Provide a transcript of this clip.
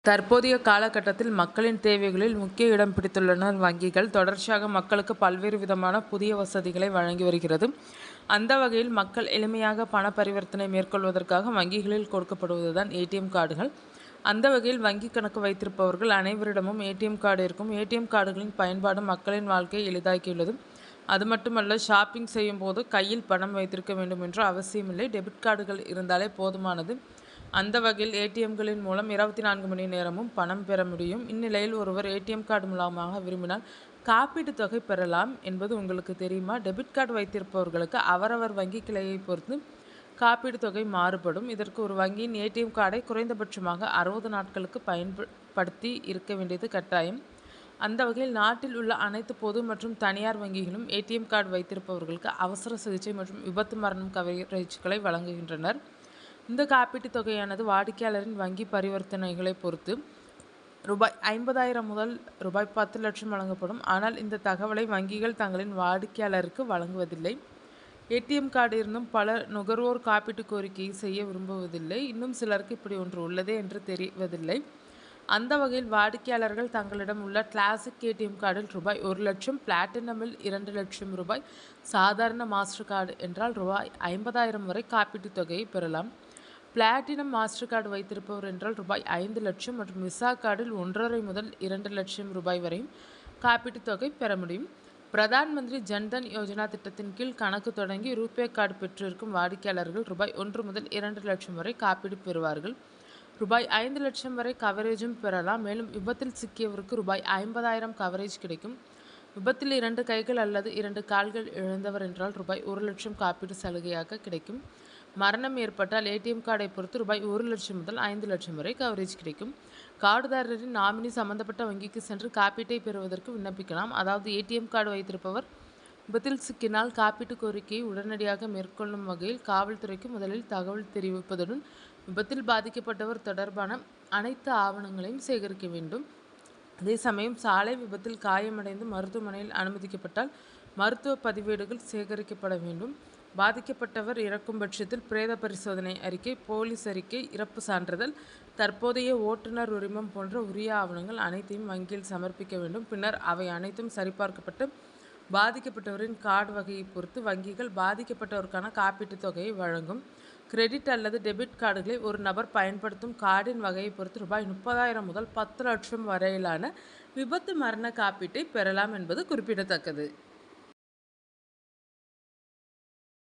தற்போதைய காலகட்டத்தில் மக்களின் தேவைகளில் முக்கிய இடம் பிடித்துள்ளனர் வங்கிகள். தொடர்ச்சியாக மக்களுக்கு பல்வேறு விதமான புதிய வசதிகளை வழங்கி வருகிறது. அந்த வகையில் மக்கள் எளிமையாக பண பரிவர்த்தனை மேற்கொள்வதற்காக வங்கிகளில் கொடுக்கப்படுவதுதான் ஏடிஎம் கார்டுகள். அந்த வகையில் வங்கி கணக்கு வைத்திருப்பவர்கள் அனைவரிடமும் ஏடிஎம் கார்டு இருக்கும். ஏடிஎம் கார்டுகளின் பயன்பாடு மக்களின் வாழ்க்கையை எளிதாக்கியுள்ளது. அது மட்டுமல்ல, ஷாப்பிங் செய்யும் போது கையில் பணம் வைத்திருக்க வேண்டும் என்ற அவசியமில்லை. டெபிட் கார்டுகள் இருந்தாலே போதுமானது. அந்த வகையில் ஏடிஎம்களின் மூலம் 24 மணி நேரமும் பணம் பெற முடியும். இந்நிலையில் ஒருவர் ஏடிஎம் கார்டு மூலமாக விரும்பினால் காப்பீட்டுத் தொகை பெறலாம் என்பது உங்களுக்கு தெரியுமா? டெபிட் கார்டு வைத்திருப்பவர்களுக்கு அவரவர் வங்கி கிளையை பொறுத்து காப்பீட்டுத் தொகை மாறுபடும். இதற்கு ஒரு வங்கியின் ஏடிஎம் கார்டை குறைந்தபட்சமாக 60 நாட்களுக்கு பயன்படுத்தி இருக்க வேண்டியது கட்டாயம். அந்த வகையில் நாட்டில் உள்ள அனைத்து பொது மற்றும் தனியார் வங்கிகளும் ஏடிஎம் கார்டு வைத்திருப்பவர்களுக்கு அவசர சிகிச்சை மற்றும் விபத்து மரணம் கவரேஜ்களை வழங்குகின்றனர். இந்த காப்பீட்டுத் தொகையானது வாடிக்கையாளரின் வங்கி பரிவர்த்தனைகளை பொறுத்து ரூபாய் 50,000 முதல் ரூபாய் 10 லட்சம் வழங்கப்படும். ஆனால் இந்த தகவலை வங்கிகள் தங்களின் வாடிக்கையாளருக்கு வழங்குவதில்லை. ஏடிஎம் கார்டு இருந்தும் பல நுகர்வோர் காப்பீட்டு கோரிக்கையை செய்ய விரும்புவதில்லை. இன்னும் சிலருக்கு இப்படி ஒன்று உள்ளதே என்று தெரிவதில்லை. அந்த வகையில் வாடிக்கையாளர்கள் தங்களிடம் உள்ள கிளாசிக் ஏடிஎம் கார்டில் ரூபாய் 1 லட்சம், பிளாட்டினமில் 2 லட்சம் ரூபாய், சாதாரண மாஸ்டர் கார்டு என்றால் ரூபாய் 50,000 வரை காப்பீட்டுத் தொகையை பெறலாம். பிளாட்டினம் மாஸ்டர் கார்டு வைத்திருப்பவர் என்றால் ரூபாய் 5 லட்சம் மற்றும் விசா கார்டில் 1.5 முதல் 2 லட்சம் ரூபாய் வரையும் காப்பீட்டுத் தொகை பெற முடியும். பிரதான் மந்திரி ஜன்தன் யோஜனா திட்டத்தின் கீழ் கணக்கு தொடங்கி ரூபே கார்டு பெற்றிருக்கும் வாடிக்கையாளர்கள் ரூபாய் 1 முதல் 2 லட்சம் வரை காப்பீடு பெறுவார்கள். ரூபாய் 5 லட்சம் வரை கவரேஜும் பெறலாம். மேலும் விபத்தில் சிக்கியவருக்கு ரூபாய் 50,000 கவரேஜ் கிடைக்கும். விபத்தில் 2 கைகள் அல்லது 2 கால்கள் இழந்தவர் என்றால் ரூபாய் 1 லட்சம் காப்பீடு சலுகையாக கிடைக்கும். மரணம் ஏற்பட்டால் ஏடிஎம் கார்டை பொறுத்து ரூபாய் 1 லட்சம் முதல் 5 லட்சம் வரை கவரேஜ் கிடைக்கும். கார்டுதாரரின் நாமினி சம்பந்தப்பட்ட வங்கிக்கு சென்று காப்பீட்டை பெறுவதற்கு விண்ணப்பிக்கலாம். அதாவது ஏடிஎம் கார்டு வைத்திருப்பவர் விபத்தில் சிக்கினால் காப்பீட்டு கோரிக்கையை உடனடியாக மேற்கொள்ளும் வகையில் காவல்துறைக்கு முதலில் தகவல் தெரிவிப்பதுடன் விபத்தில் பாதிக்கப்பட்டவர் தொடர்பான அனைத்து ஆவணங்களையும் சேகரிக்க வேண்டும். அதே சமயம் சாலை விபத்தில் காயமடைந்து மருத்துவமனையில் அனுமதிக்கப்பட்டால் மருத்துவ பதிவேடுகள் சேகரிக்கப்பட வேண்டும். பாதிக்கப்பட்டவர் இறக்கும் பட்சத்தில் பிரேத பரிசோதனை அறிக்கை, போலீஸ் அறிக்கை, இறப்பு சான்றிதழ், தற்போதைய ஓட்டுநர் உரிமம் போன்ற உரிய ஆவணங்கள் அனைத்தையும் வங்கியில் சமர்ப்பிக்க வேண்டும். பின்னர் அவை அனைத்தும் சரிபார்க்கப்பட்டு பாதிக்கப்பட்டவரின் கார்டு வகையை பொறுத்து வங்கிகள் பாதிக்கப்பட்டவருக்கான காப்பீட்டுத் தொகையை வழங்கும். கிரெடிட் அல்லது டெபிட் கார்டுகளை ஒரு நபர் பயன்படுத்தும் கார்டின் வகையை பொறுத்து ரூபாய் 30,000 முதல் 10 லட்சம் வரையிலான விபத்து மரண காப்பீட்டை பெறலாம் என்பது குறிப்பிடத்தக்கது.